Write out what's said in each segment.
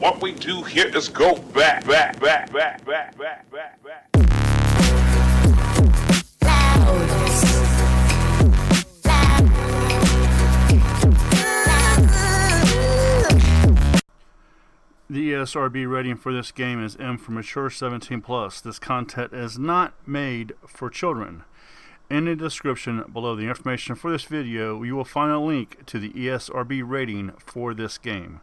What we do here is go back. The ESRB rating for this game is M for mature 17+. This content is not made for children. In the description below the information for this video, you will find a link to the ESRB rating for this game.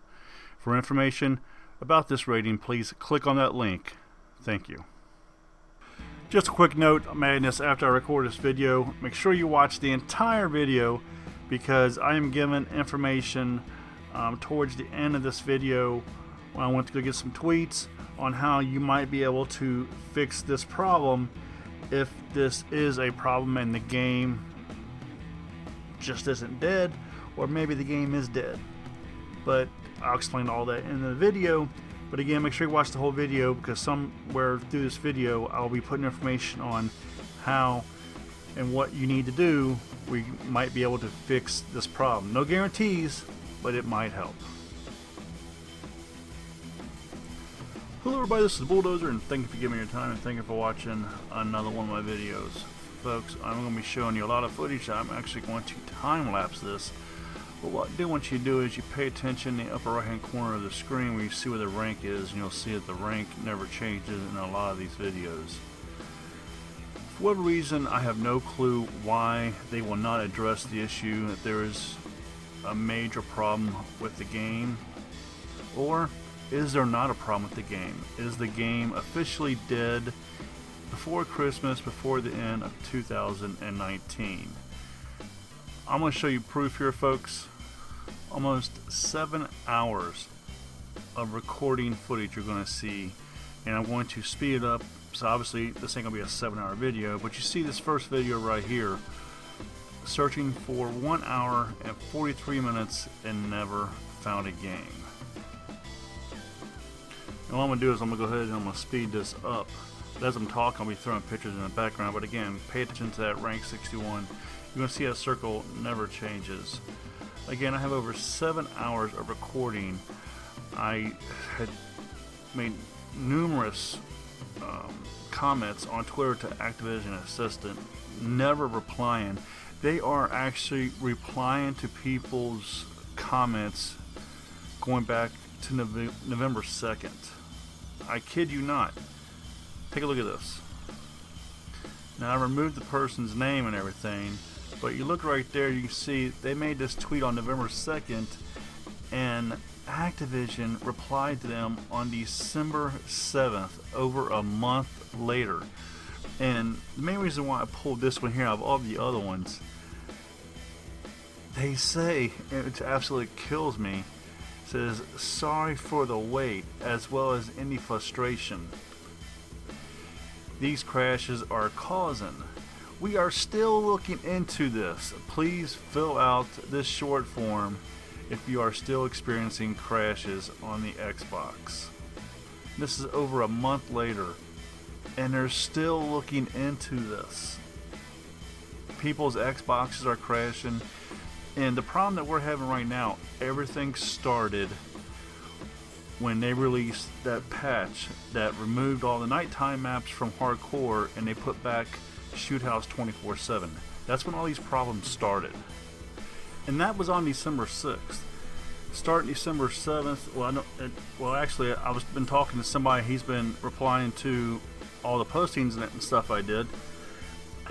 For information about this rating, please click on that link. Thank you. Just a quick note, I'm adding this after I record this video. Make sure you watch the entire video because I am given information towards the end of this video when I went to go get some tweets on how you might be able to fix this problem if this is a problem and the game just isn't dead, or maybe the game is dead. But I'll explain all that in the video. But again, make sure you watch the whole video because somewhere through this video I'll be putting information on how and what you need to do where you might be able to fix this problem. No guarantees, but it might help. Hello everybody, this is Bulldozer, and thank you for giving me your time and thank you for watching another one of my videos. Folks, I'm going to be showing you a lot of footage. I'm actually going to time-lapse this. But what I do want you to do is you pay attention in the upper right hand corner of the screen where you see where the rank is, and you'll see that the rank never changes in a lot of these videos. For whatever reason, I have no clue why they will not address the issue that there is a major problem with the game. Or is there not a problem with the game? Is the game officially dead before Christmas, before the end of 2019? I'm going to show you proof here, folks. Almost 7 hours of recording footage you're going to see, and I'm going to speed it up. So obviously this ain't going to be a 7-hour video, but you see this first video right here, searching for 1 hour and 43 minutes and never found a game. And what I'm going to do is I'm going to go ahead and I'm going to speed this up. As I'm talking, I'll be throwing pictures in the background, but again, pay attention to that rank 61. You're going to see that circle never changes. Again, I have over 7 hours of recording. I had made numerous comments on Twitter to Activision Assistant, never replying. They are actually replying to people's comments going back to November 2nd. I kid you not. Take a look at this. Now, I removed the person's name and everything, but you look right there, you can see they made this tweet on November 2nd, and Activision replied to them on December 7th, over a month later. And the main reason why I pulled this one here out of all the other ones, they say, and it absolutely kills me, says, sorry for the wait, as well as any frustration these crashes are causing. We are still looking into this. Please fill out this short form if you are still experiencing crashes on the Xbox. This is over a month later, and they're still looking into this. People's Xboxes are crashing, and the problem that we're having right now, everything started when they released that patch that removed all the nighttime maps from hardcore and they put back Shoot House 24/7. That's when all these problems started. And that was on December 6th. Starting December 7th, actually I've been talking to somebody, he's been replying to all the postings and stuff I did.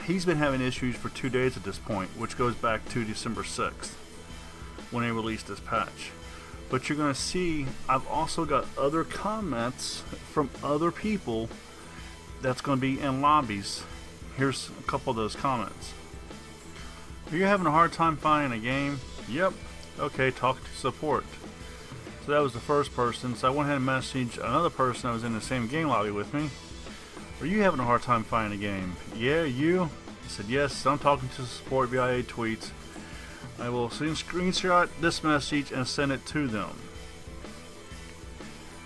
He's been having issues for 2 days at this point, which goes back to December 6th when they released this patch. But you're going to see I've also got other comments from other people that's going to be in lobbies. Here's a couple of those comments. Are you having a hard time finding a game? Yep. Okay, talk to support. So that was the first person. So I went ahead and messaged another person that was in the same game lobby with me. Are you having a hard time finding a game? Yeah, you? I said yes. I'm talking to support via tweets. I will screenshot this message and send it to them.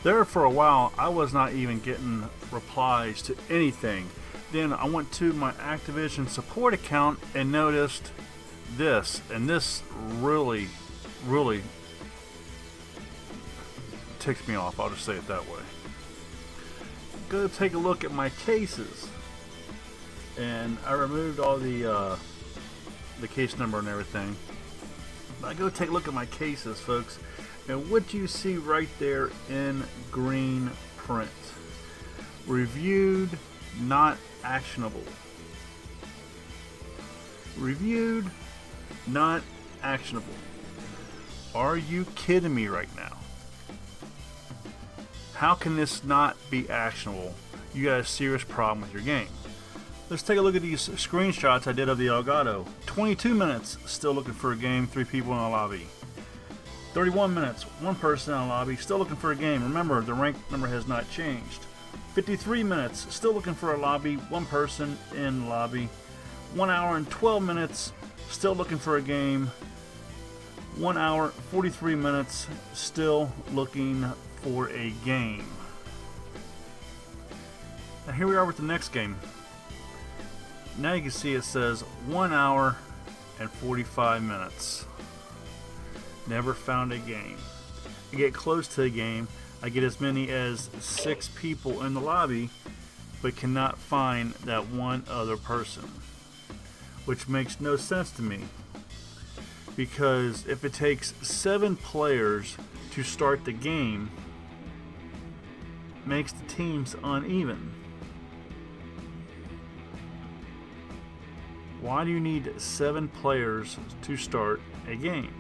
There for a while, I was not even getting replies to anything. Then I went to my Activision support account and noticed this, and this really ticks me off. I'll just say it that way. Go take a look at my cases, and I removed all the case number and everything. But I go take a look at my cases, folks, and what you see right there in green print: reviewed, not actionable. Reviewed, not actionable. Are you kidding me right now? How can this not be actionable? You got a serious problem with your game. Let's take a look at these screenshots I did of the Elgato. 22 minutes, still looking for a game, 3 people in a lobby. 31 minutes, 1 person in a lobby, still looking for a game. Remember, the rank number has not changed. 53 minutes, still looking for a lobby, 1 person in lobby. 1 hour and 12 minutes, still looking for a game. 1 hour, 43 minutes, still looking for a game. Now here we are with the next game. Now you can see it says 1 hour and 45 minutes. Never found a game. I get close to a game. I get as many as 6 people in the lobby, but cannot find that one other person. Which makes no sense to me. Because if it takes 7 players to start the game, makes the teams uneven. Why do you need 7 players to start a game?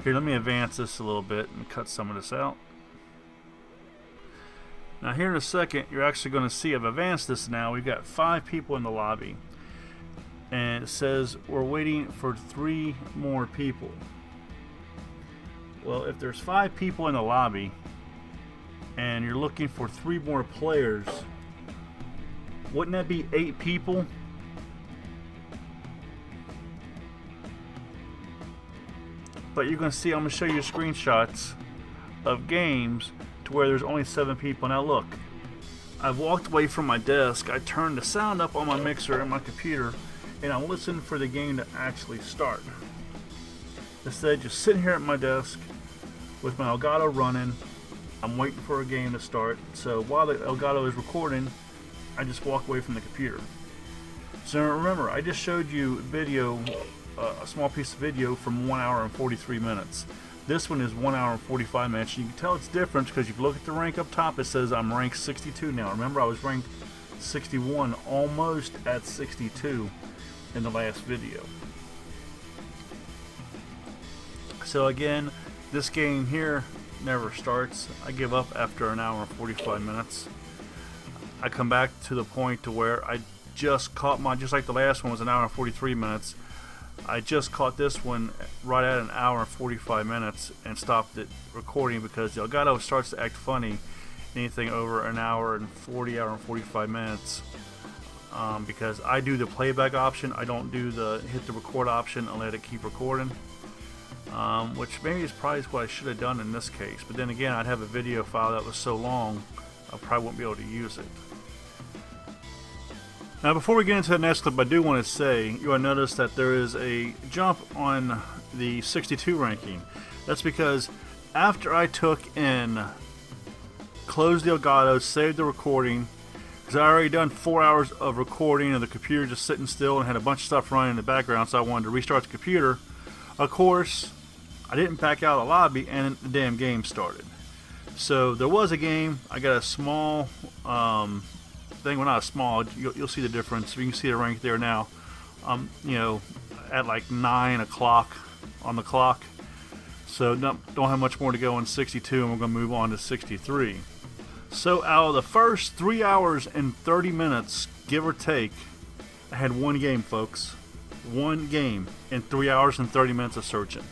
Here, let me advance this a little bit and cut some of this out. Now here in a second, you're actually going to see I've advanced this now. We've got 5 people in the lobby. And it says we're waiting for 3 more people. Well, if there's 5 people in the lobby and you're looking for 3 more players, wouldn't that be 8 people? But you're going to see, I'm going to show you screenshots of games to where there's only 7 people. Now look, I've walked away from my desk, I turned the sound up on my mixer and my computer, and I'm listening for the game to actually start. Instead, just sitting here at my desk with my Elgato running, I'm waiting for a game to start. So while the Elgato is recording, I just walk away from the computer. So remember, I just showed you video, a small piece of video from 1 hour and 43 minutes. This one is 1 hour and 45 minutes. You can tell it's different because if you look at the rank up top, it says I'm ranked 62 now. Remember, I was ranked 61, almost at 62 in the last video. So again, this game here never starts. I give up after an hour and 45 minutes. I come back to the point to where I just caught my, just like the last one was an hour and 43 minutes, I just caught this one right at an hour and 45 minutes and stopped it recording because the Elgato starts to act funny anything over an hour and 45 minutes. Because I do the playback option, I don't do the hit the record option and let it keep recording, which maybe is probably what I should have done in this case. But then again, I'd have a video file that was so long I probably won't be able to use it. Now before we get into the next clip, I do want to say you will notice that there is a jump on the 62 ranking. That's because after I took and closed the Elgato, saved the recording, because I already done 4 hours of recording and the computer just sitting still and had a bunch of stuff running in the background, so I wanted to restart the computer. Of course, I didn't back out of the lobby and the damn game started. So there was a game. I got a small thing, well not a small, you'll see the difference. You can see the rank there now. You know, at like 9 o'clock on the clock. So don't have much more to go on 62, and we're going to move on to 63. So out of the first 3 hours and 30 minutes, give or take, I had one game, folks. One game in 3 hours and 30 minutes of searching.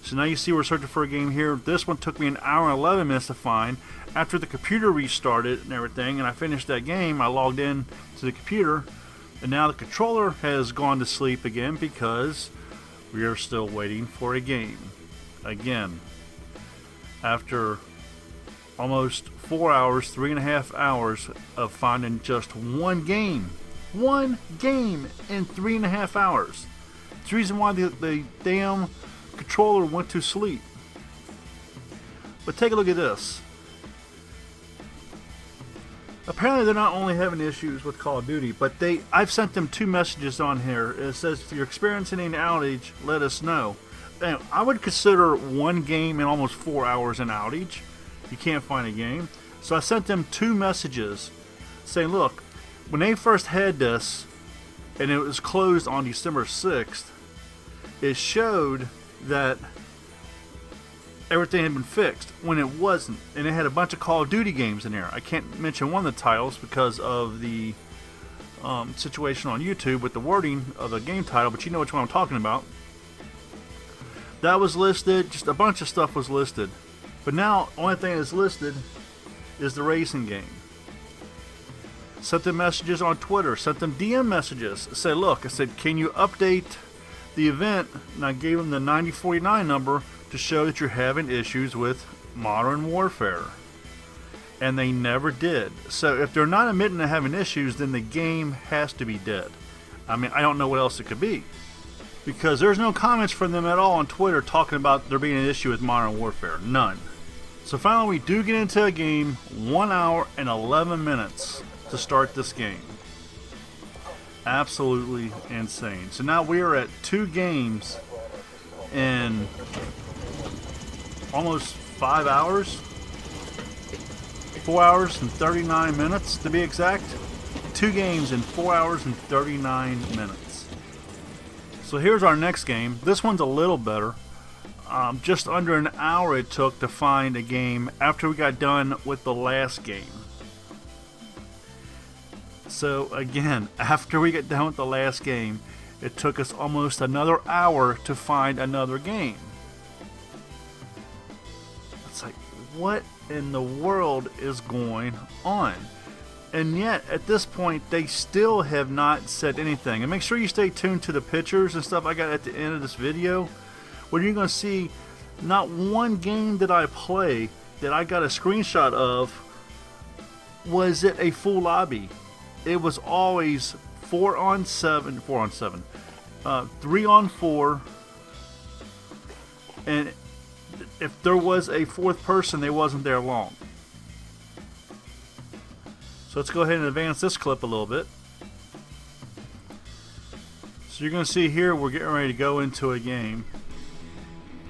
So now you see we're searching for a game here. This one took me an hour and 11 minutes to find. After the computer restarted and everything, and I finished that game, I logged in to the computer, and now the controller has gone to sleep again because we are still waiting for a game. Again, after almost 4 hours, 3.5 hours of finding just one game. One game in 3.5 hours. It's the reason why the damn controller went to sleep. But take a look at this. Apparently they're not only having issues with Call of Duty, but I've sent them 2 messages on here. It says, if you're experiencing an outage, let us know. And I would consider one game in almost 4 hours an outage. You can't find a game. So I sent them 2 messages saying, look, when they first had this, and it was closed on December 6th, it showed that everything had been fixed when it wasn't, and it had a bunch of Call of Duty games in there. I can't mention one of the titles because of the situation on YouTube with the wording of the game title, but you know which one I'm talking about. That was listed, just a bunch of stuff was listed. But now, only thing that's listed is the racing game. Sent them messages on Twitter, sent them DM messages. Said, look, I said, can you update the event? And I gave them the 9049 number to show that you're having issues with Modern Warfare. And they never did. So if they're not admitting to having issues, then the game has to be dead. I mean, I don't know what else it could be. Because there's no comments from them at all on Twitter talking about there being an issue with Modern Warfare. None. So finally we do get into a game, 1 hour and 11 minutes to start this game. Absolutely insane. So now we are at 2 games in almost 5 hours. 4 hours and 39 minutes to be exact. 2 games in 4 hours and 39 minutes. So here's our next game. This one's a little better. Just under an hour it took to find a game after we got done with the last game. So again, after we get done with the last game, it took us almost another hour to find another game. It's like, what in the world is going on? And yet, at this point, they still have not said anything. And make sure you stay tuned to the pictures and stuff I got at the end of this video, where you're going to see not one game that I play that I got a screenshot of was it a full lobby. It was always 4 on 7, 3 on 4, and if there was a 4th person, they wasn't there long. So let's go ahead and advance this clip a little bit. So you're going to see here we're getting ready to go into a game.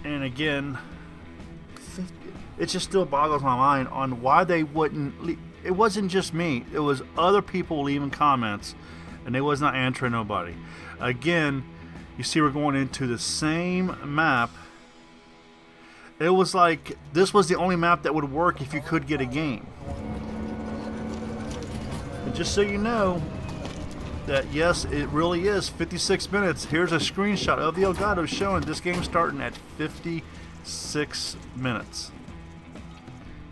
And again, it just still boggles my mind on why they wouldn't. It wasn't just me. It was other people leaving comments, and they was not answering nobody. Again, you see we're going into the same map. It was like this was the only map that would work if you could get a game. And just so you know that yes, it really is 56 minutes. Here's a screenshot of the Elgato showing this game starting at 56 minutes.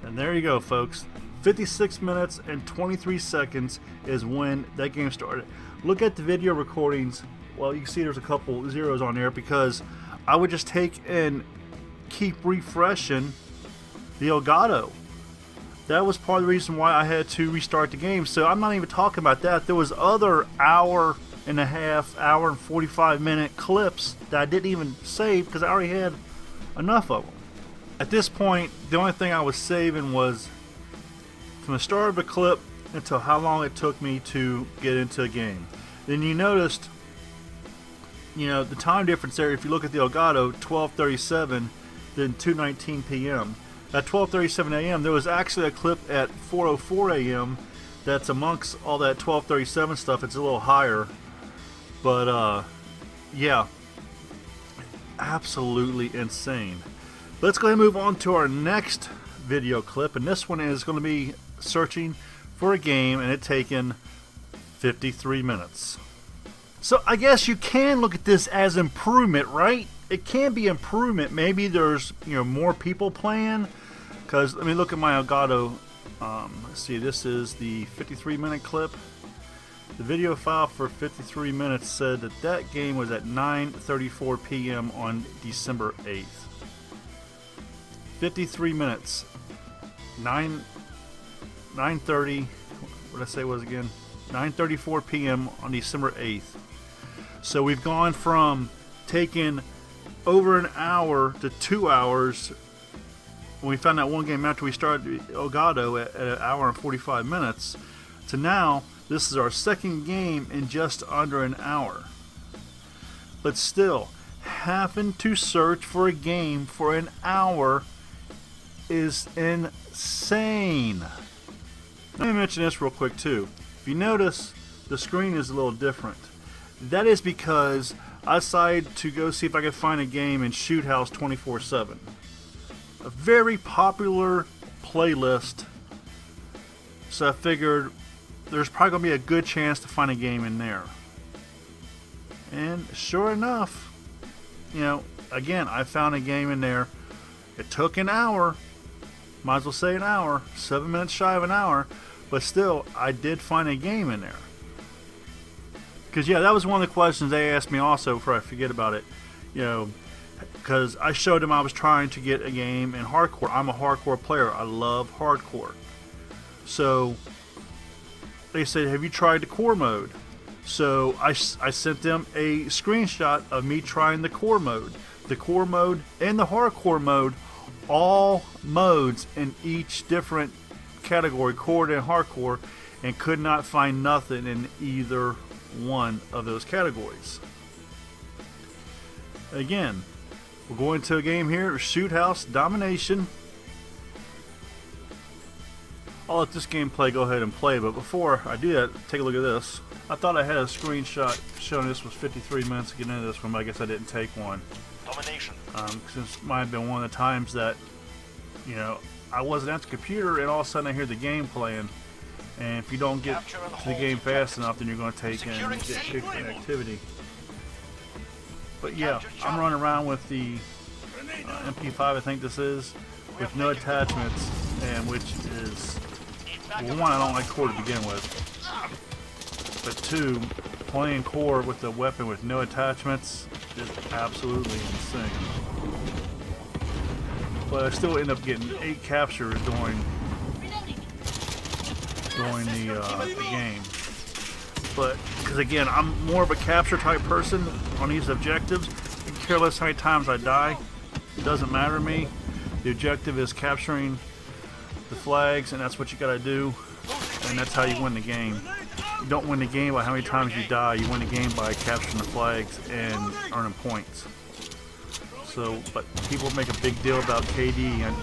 And there you go, folks. 56 minutes and 23 seconds is when that game started. Look at the video recordings. Well, you can see there's a couple zeros on there because I would just take and keep refreshing the Elgato. That was part of the reason why I had to restart the game. So I'm not even talking about that. There was other hour and a half, hour and 45 minute clips that I didn't even save because I already had enough of them. At this point, the only thing I was saving was from the start of the clip until how long it took me to get into a game. Then you noticed, the time difference there. If you look at the Elgato, 12:37, then 2:19 p.m. At 12:37 a.m., there was actually a clip at 4:04 a.m. that's amongst all that 12:37 stuff. It's a little higher, but yeah, absolutely insane. Let's go ahead and move on to our next video clip, and this one is going to be searching for a game, and it's taken 53 minutes. So I guess you can look at this as improvement, right? It can be improvement. Maybe there's more people playing. Because let me look at my Elgato. Let's see, this is the 53-minute clip. The video file for 53 minutes said that game was at 9:34 p.m. on December 8th. 53 minutes. 9:30. What did I say it was again? 9:34 p.m. on December 8th. So we've gone from taking over an hour to 2 hours when we found that one game after we started Elgato at an hour and 45 minutes, to now, this is our second game in just under an hour. But still, having to search for a game for an hour is insane. Let me mention this real quick too. If you notice, the screen is a little different. That is because I decided to go see if I could find a game in Shoot House 24/7. A very popular playlist. So I figured there's probably going to be a good chance to find a game in there. And sure enough, you know, again, I found a game in there. It took an hour. Might as well say an hour. 7 minutes shy of an hour. But still, I did find a game in there. Because, yeah, that was one of the questions they asked me also before I forget about it. You know, because I showed them I was trying to get a game in hardcore. I'm a hardcore player. I love hardcore. So they said, have you tried the core mode? So I sent them a screenshot of me trying the core mode. The core mode and the hardcore mode, all modes in each different category, core and hardcore, and could not find nothing in either one of those categories. Again, we're going to a game here, Shoot House Domination. I'll let this gameplay go ahead and play, but before I do that, take a look at this. I thought I had a screenshot showing this was 53 minutes to get into this one, but I guess I didn't take one. Domination. Since it might have been one of the times that, you know, I wasn't at the computer and all of a sudden I hear the game playing. And if you don't get to the game fast enough, then you're going to take and get kicked in activity. But yeah, I'm running around with the MP5, I think this is, with no attachments, and which is, well, one, I don't like core to begin with, but two, playing core with a weapon with no attachments is absolutely insane. But I still end up getting 8 captures during the game. But because again, I'm more of a capture type person on these objectives. I care less how many times I die. It doesn't matter to me. The objective is capturing the flags, and that's what you gotta do, and that's how you win the game. You don't win the game by how many times you die. You win the game by capturing the flags and earning points. So, but people make a big deal about KD, and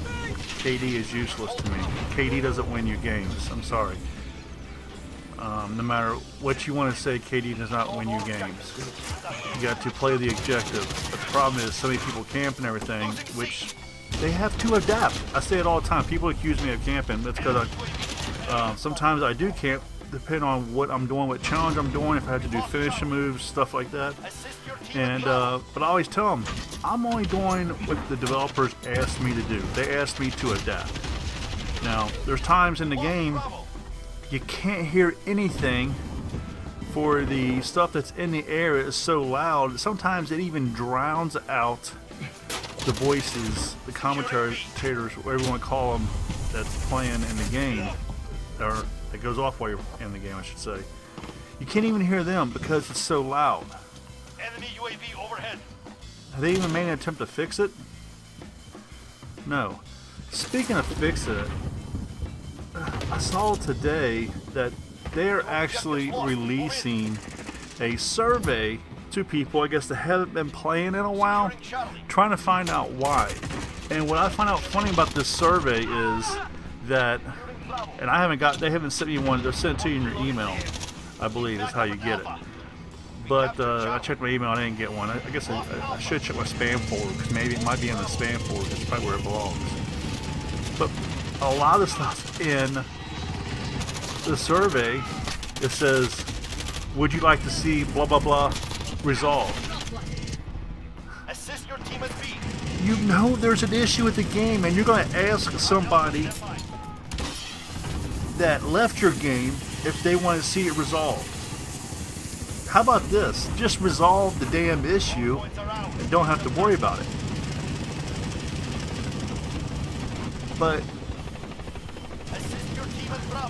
KD is useless to me. KD doesn't win you games. I'm sorry. No matter what you want to say, KD does not win you games. You got to play the objective. But the problem is, so many people camp and everything, which they have to adapt. I say it all the time. People accuse me of camping. That's because sometimes I do camp, depending on what I'm doing, what challenge I'm doing, if I have to do finishing moves, stuff like that. And but I always tell them, I'm only doing what the developers asked me to do. They asked me to adapt. Now, there's times in the game you can't hear anything for the stuff that's in the air. Is so loud. Sometimes it even drowns out the voices, the commentators, whatever you want to call them, that's playing in the game, or that goes off while you're in the game, I should say. You can't even hear them because it's so loud. Enemy UAV overhead. Have they even made an attempt to fix it? No. Speaking of fix it, I saw today that they're actually releasing a survey to people, I guess, that haven't been playing in a while, trying to find out why. And what I find out funny about this survey is that, and they haven't sent me one, they'll send it to you in your email, I believe is how you get it. But I checked my email, I didn't get one. I guess I should check my spam folder, because maybe it might be in the spam folder. That's probably where it belongs. But a lot of stuff in the survey, it says, would you like to see blah blah blah resolved? Assist your team at B. You know there's an issue with the game, and you're going to ask somebody that left your game if they want to see it resolved. How about this? Just resolve the damn issue and don't have to worry about it. But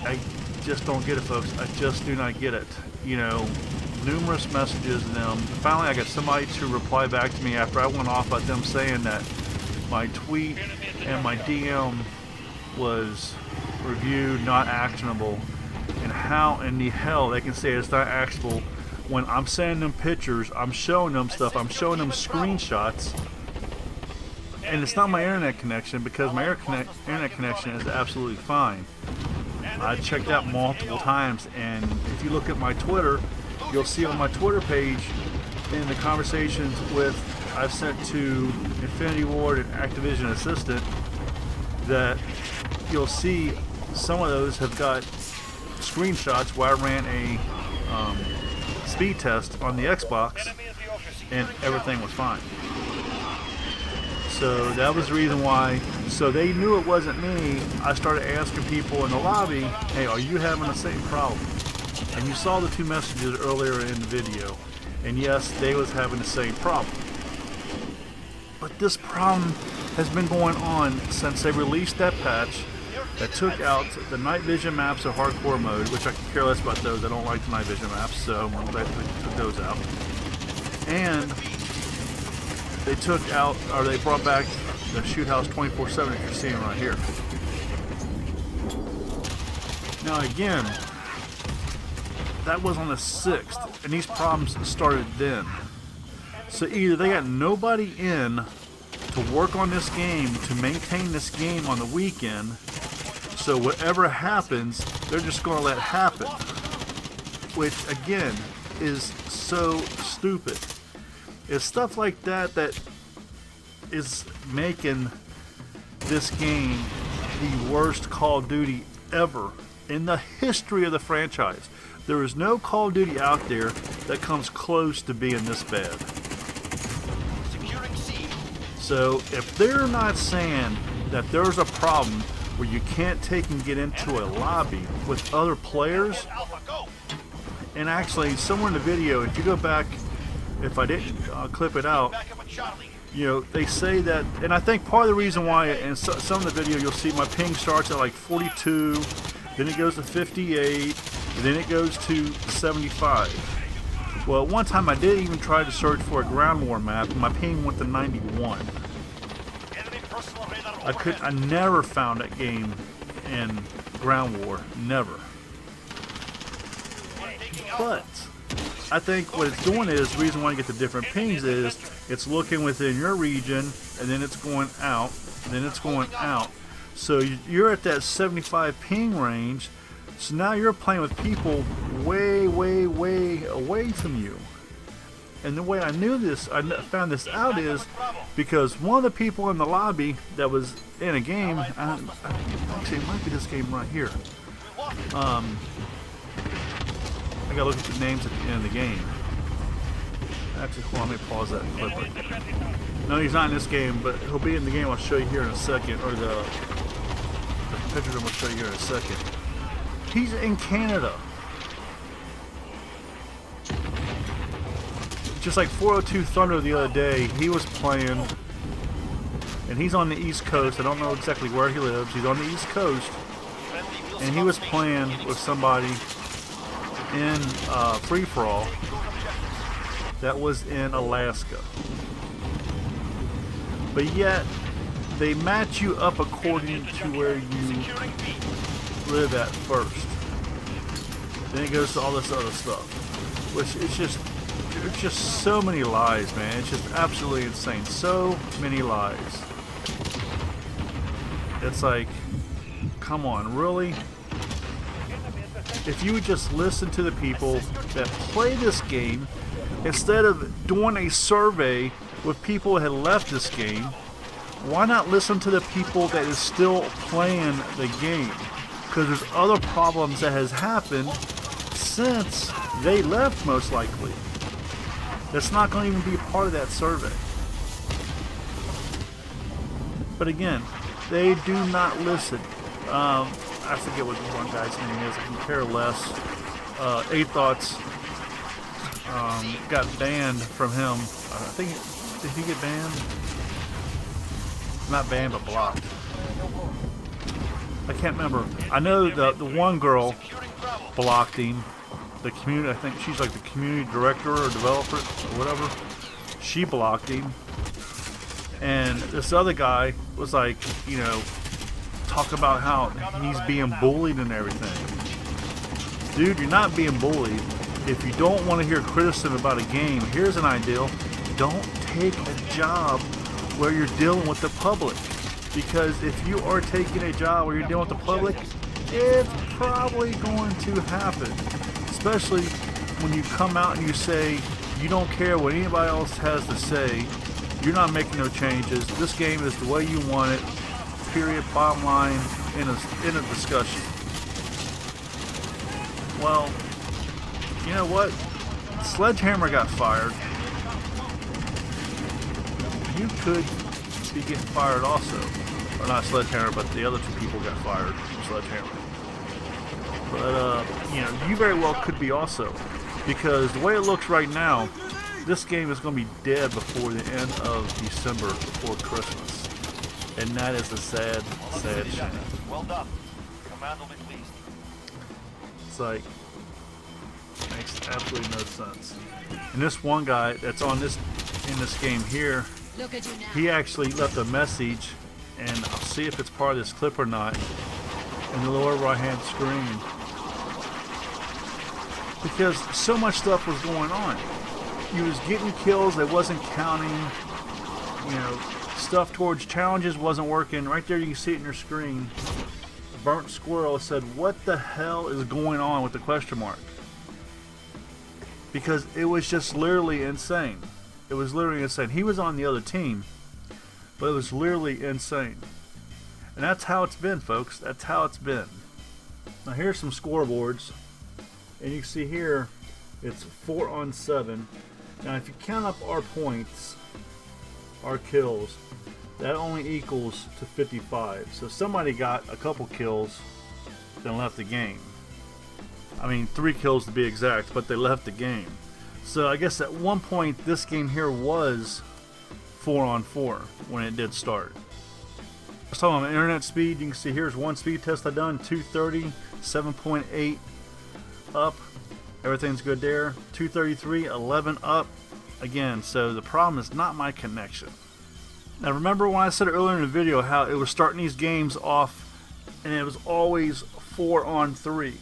I just don't get it, folks. I just do not get it. You know, numerous messages to them. Finally, I got somebody to reply back to me after I went off at them saying that my tweet and my DM was reviewed not actionable, and how in the hell they can say it's not actionable when I'm sending them pictures, I'm showing them stuff, I'm showing them screenshots, and it's not my internet connection, because my internet connection is absolutely fine. I checked out multiple times, and if you look at my Twitter, you'll see on my Twitter page in the conversations I've sent to Infinity Ward and Activision Assistant, that you'll see some of those have got screenshots where I ran a speed test on the Xbox and everything was fine. So that was the reason why. So they knew it wasn't me. I started asking people in the lobby, hey, are you having the same problem? And you saw the two messages earlier in the video, and yes, they was having the same problem. But this problem has been going on since they released that patch that took out the night vision maps of hardcore mode, which I can care less about those. I don't like the night vision maps, so I'm glad they took those out. And they took out, or they brought back the shoot house 24/7 that you're seeing right here. Now again, that was on the 6th, and these problems started then. So either they got nobody in to work on this game, to maintain this game on the weekend, so whatever happens, they're just going to let happen. Which, again, is so stupid. It's stuff like that that is making this game the worst Call of Duty ever in the history of the franchise. There is no Call of Duty out there that comes close to being this bad. So if they're not saying that there's a problem where you can't take and get into a lobby with other players, and actually somewhere in the video, if you go back, if I didn't clip it out, you know, they say that, and I think part of the reason why in some of the video you'll see my ping starts at like 42, then it goes to 58, and then it goes to 75. Well, at one time I did even try to search for a ground war map, and my ping went to 91. I never found that game in ground war, never. But I think what it's doing is, the reason why you get the different pings is, it's looking within your region, and then it's going out, and then it's going out. So you're at that 75 ping range, so now you're playing with people way, way, way away from you. And the way I knew this, I found this out, is because one of the people in the lobby that was in a game, actually it might be this game right here. I gotta look at the names at the end of the game. Actually, hold on, let me pause that clip right there. No, he's not in this game, but he'll be in the game I'll show you here in a second, or the pictures I'm gonna show you here in a second. He's in Canada. Just like 402 Thunder the other day, he was playing, and he's on the East Coast. I don't know exactly where he lives. He's on the East Coast, and he was playing with somebody in free-for-all that was in Alaska. But yet, they match you up according to where you live at first. Then it goes to all this other stuff, which is just, there's just so many lies, man. It's just absolutely insane. So many lies. It's like, come on, really? If you would just listen to the people that play this game, instead of doing a survey with people that had left this game, why not listen to the people that is still playing the game? Because there's other problems that has happened since they left, most likely. That's not going to even be a part of that survey. But again, they do not listen. I forget what the one guy's name is. I can care less. A-Thoughts got banned from him. I think, did he get banned? Not banned, but blocked. I can't remember. I know the one girl blocked him. The community, I think she's like the community director or developer or whatever. She blocked him. And this other guy was like, you know, talk about how he's being bullied and everything. Dude, you're not being bullied. If you don't want to hear criticism about a game, here's an ideal. Don't take a job where you're dealing with the public. Because if you are taking a job where you're dealing with the public, it's probably going to happen. Especially when you come out and you say you don't care what anybody else has to say. You're not making no changes. This game is the way you want it. Period. Bottom line. In a discussion. Well, you know what? Sledgehammer got fired. You could be getting fired also. Or not Sledgehammer, but the other two people got fired from Sledgehammer. But, you know, you very well could be also. Because the way it looks right now, this game is going to be dead before the end of December, before Christmas. And that is a sad, sad shame. Well done. Command will be pleased. It's like, makes absolutely no sense. And this one guy that's on this in this game here, Look at you now. he actually left a message, and I'll see if it's part of this clip or not, in the lower right hand screen. Because so much stuff was going on. He was getting kills that wasn't counting, you know, stuff towards challenges wasn't working. Right there you can see it in your screen. Burnt Squirrel said, what the hell is going on with the question mark? Because it was just literally insane. It was literally insane. He was on the other team, but it was literally insane. And that's how it's been, folks. That's how it's been. Now here's some scoreboards. And you can see here, it's 4 on 7. Now if you count up our points, our kills, that only equals to 55. So somebody got a couple kills, then left the game. I mean 3 kills to be exact, but they left the game. So I guess at one point this game here was 4 on 4 when it did start. Let's talk about internet speed. You can see here's one speed test I done, 230, 7.8 up. Everything's good there. 233, 11 up. Again, so the problem is not my connection. Now remember when I said earlier in the video how it was starting these games off and it was always 4 on 3.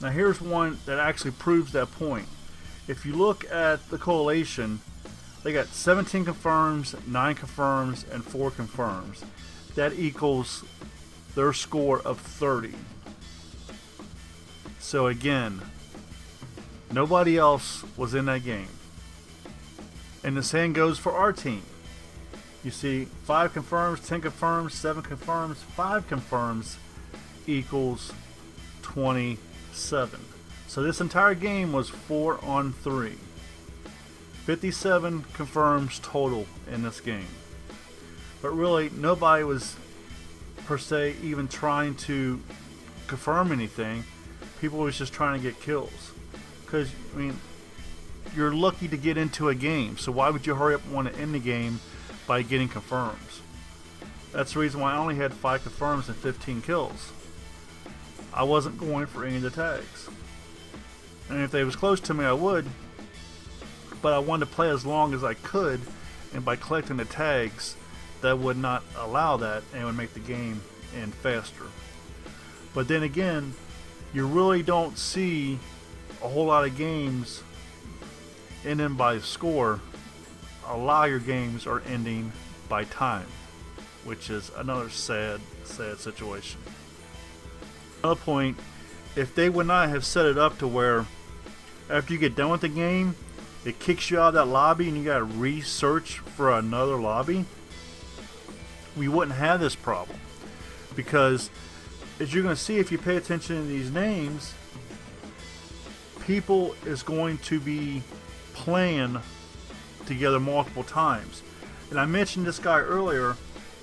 Now here's one that actually proves that point. If you look at the collation, they got 17 confirms, 9 confirms, and 4 confirms. That equals their score of 30. So again, nobody else was in that game. And the same goes for our team. You see 5 confirms, 10 confirms, 7 confirms, 5 confirms equals 27. So this entire game was 4 on 3. 57 confirms total in this game. But really nobody was per se even trying to confirm anything. People was just trying to get kills. Because, I mean, you're lucky to get into a game. So why would you hurry up and want to end the game by getting confirms? That's the reason why I only had 5 confirms and 15 kills. I wasn't going for any of the tags. And if they was close to me, I would. But I wanted to play as long as I could. And by collecting the tags, that would not allow that and would make the game end faster. But then again, you really don't see a whole lot of games ending by score. A lot of your games are ending by time, which is another sad, sad situation. Another point, if they would not have set it up to where after you get done with the game, it kicks you out of that lobby and you gotta research for another lobby, we wouldn't have this problem. Because as you're going to see if you pay attention to these names, people is going to be playing together multiple times. And I mentioned this guy earlier.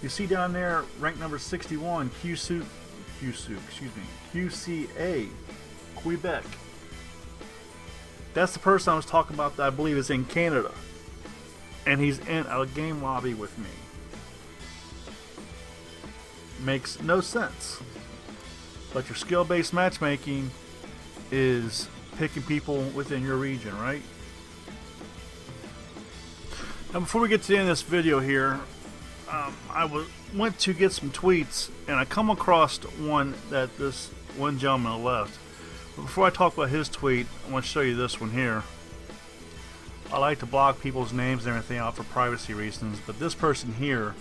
You see down there, rank number 61, QCA, Quebec. That's the person I was talking about that I believe is in Canada. And he's in a game lobby with me. Makes no sense. But your skill-based matchmaking is picking people within your region, right? Now before we get to the end of this video here, went to get some tweets and I come across one that this one gentleman left. But before I talk about his tweet, I want to show you this one here. I like to block people's names and everything out for privacy reasons, but this person here,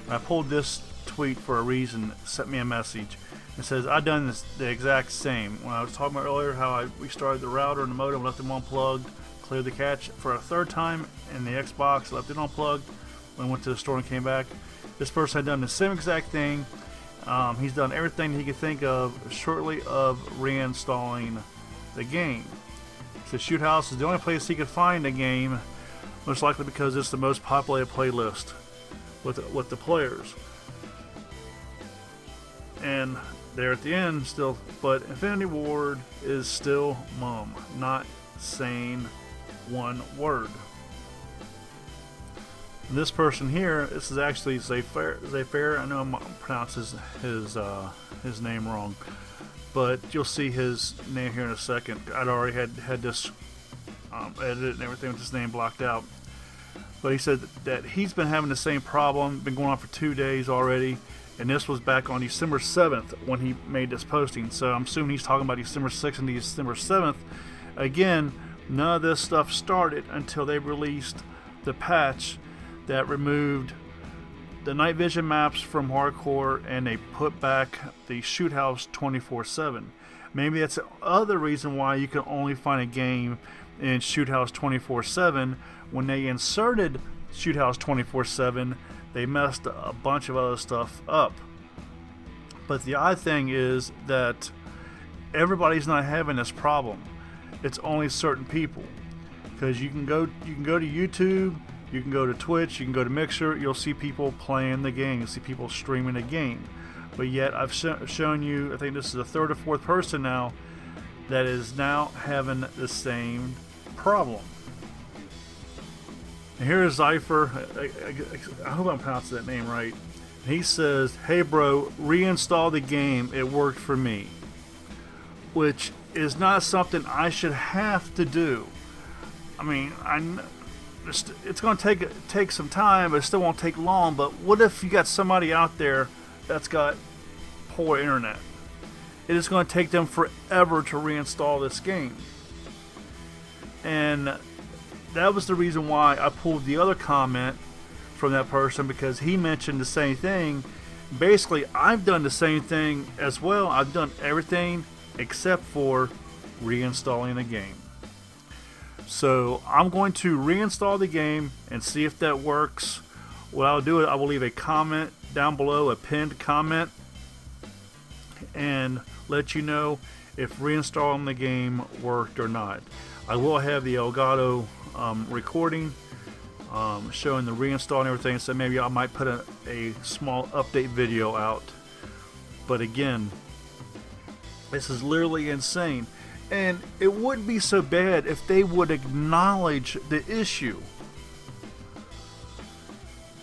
I pulled this tweet for a reason, sent me a message. It says, I've done this the exact same. When I was talking about earlier how I restarted the router and the modem, left them unplugged, cleared the cache for a third time, and the Xbox left it unplugged. When I went to the store and came back, this person had done the same exact thing. He's done everything he could think of shortly of reinstalling the game. The Shoot House is the only place he could find the game, most likely because it's the most populated playlist with the players. And there at the end still, but Infinity Ward is still mum, not saying one word. And this person here, this is actually Zephyr. I know I'm pronouncing his name wrong, but you'll see his name here in a second. I'd already had this edited and everything with his name blocked out. But he said that he's been having the same problem, been going on for 2 days already, and this was back on December 7th when he made this posting. So I'm assuming he's talking about December 6th and December 7th. Again, none of this stuff started until they released the patch that removed the night vision maps from hardcore and they put back the Shoot House 24/7. Maybe that's the other reason why you can only find a game in Shoot House 24/7. When they inserted Shoot House 24/7, they messed a bunch of other stuff up. But the odd thing is that everybody's not having this problem. It's only certain people. Because you can go to YouTube, you can go to Twitch, you can go to Mixer, you'll see people playing the game, you'll see people streaming the game. But yet I've shown you, I think this is the third or fourth person now that is now having the same problem. And here is Zephyr. I hope I'm pronouncing that name right. He says, "Hey bro, reinstall the game, it worked for me." Which is not something I should have to do. I mean, it's going to take some time, but it still won't take long. But what if you got somebody out there that's got poor internet? It is going to take them forever to reinstall this game. And that was the reason why I pulled the other comment from that person, because he mentioned the same thing. Basically, I've done the same thing as well. I've done everything except for reinstalling the game. So I'm going to reinstall the game and see if that works. What I'll do is I will leave a comment down below, a pinned comment, and let you know if reinstalling the game worked or not. I will have the Elgato recording showing the reinstall and everything, so maybe I might put a small update video out. But again, this is literally insane. And it wouldn't be so bad if they would acknowledge the issue.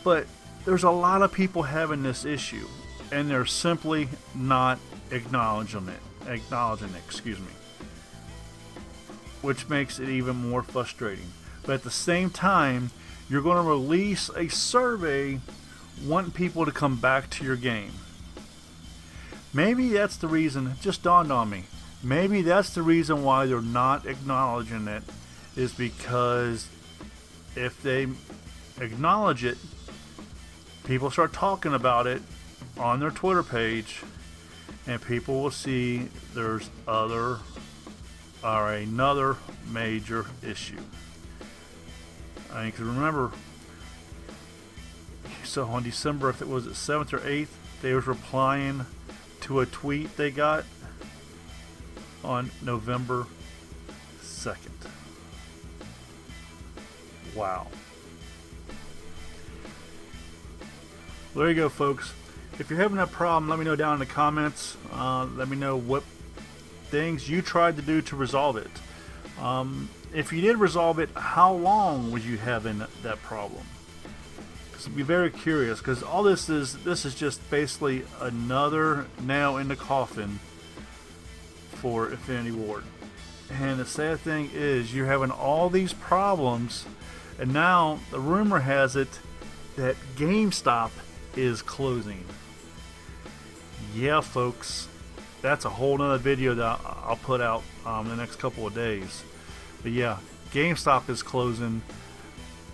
But there's a lot of people having this issue, and they're simply not acknowledging it. Excuse me. Which makes it even more frustrating. But at the same time, you're going to release a survey wanting people to come back to your game. Maybe that's the reason. It just dawned on me. Maybe that's the reason why they're not acknowledging it, is because if they acknowledge it, people start talking about it on their Twitter page, and people will see there's another major issue. I mean, 'cause remember, so on December, if it was 7th or 8th, they was replying to a tweet they got on November 2nd. Wow. There you go, folks. If you're having that problem, let me know down in the comments. Let me know what things you tried to do to resolve it. If you did resolve it, how long was you having that problem? Because I'd be very curious, because all this is just basically another nail in the coffin for Infinity Ward. And the sad thing is, you're having all these problems And now the rumor has it that GameStop is closing. Yeah, folks, that's a whole nother video that I'll put out the next couple of days. But yeah, GameStop is closing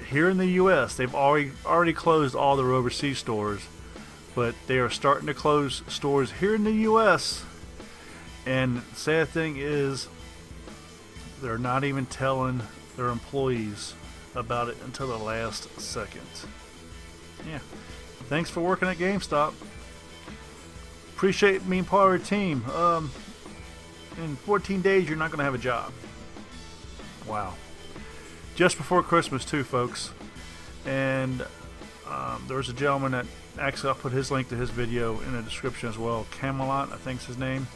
here in the U.S. They've already closed all their overseas stores, but they are starting to close stores here in the U.S. And the sad thing is, they're not even telling their employees about it until the last second. Yeah, thanks for working at GameStop. Appreciate being part of our team. In 14 days, you're not going to have a job. Wow. Just before Christmas, too, folks. And there was a gentleman that actually, I'll put his link to his video in the description as well. Camelot, I think's his name.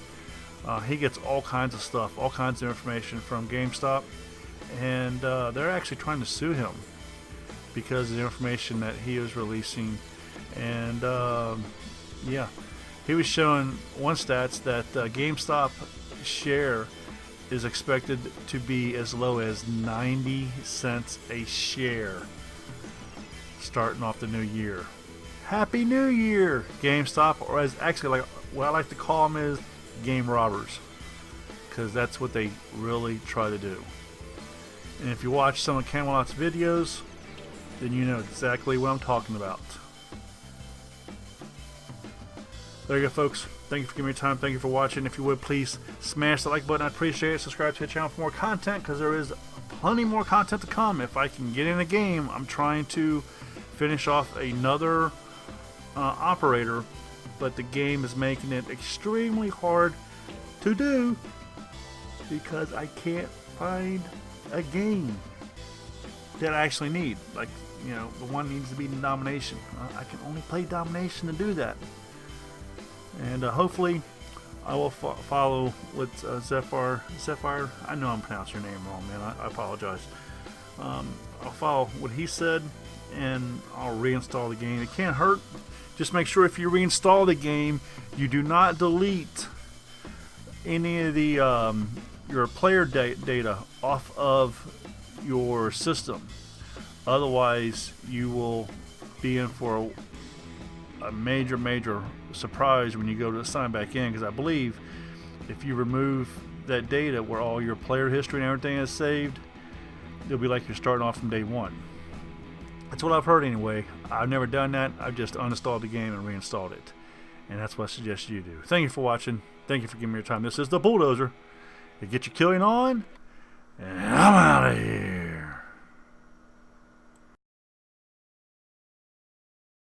He gets all kinds of stuff, all kinds of information from GameStop. And they're actually trying to sue him because of the information that he was releasing. And yeah, he was showing one stats that GameStop share is expected to be as low as 90 cents a share starting off the new year. Happy New Year, GameStop, or as actually like what I like to call them is game robbers, because that's what they really try to do. And if you watch some of Camelot's videos, then you know exactly what I'm talking about. There you go, folks. Thank you for giving me time. Thank you for watching. If you would, please smash the like button. I appreciate it. Subscribe to the channel for more content, because there is plenty more content to come. If I can get in a game, I'm trying to finish off another operator, but the game is making it extremely hard to do because I can't find a game that I actually need. Like, you know, the one needs to be Domination. I can only play Domination to do that. And hopefully I will follow what Zephyr, I know I'm pronouncing your name wrong, man. I apologize. I'll follow what he said, and I'll reinstall the game. It can't hurt. Just make sure if you reinstall the game, you do not delete any of the your player data off of your system. Otherwise, you will be in for a major surprise when you go to sign back in, because I believe if you remove that data where all your player history and everything is saved, it'll be like you're starting off from day one. That's what I've heard anyway. I've never done that. I've just uninstalled the game and reinstalled it, and that's what I suggest you do. Thank you for watching. Thank you for giving me your time. This is the Bulldozer. You get your killing on, and I'm out of here.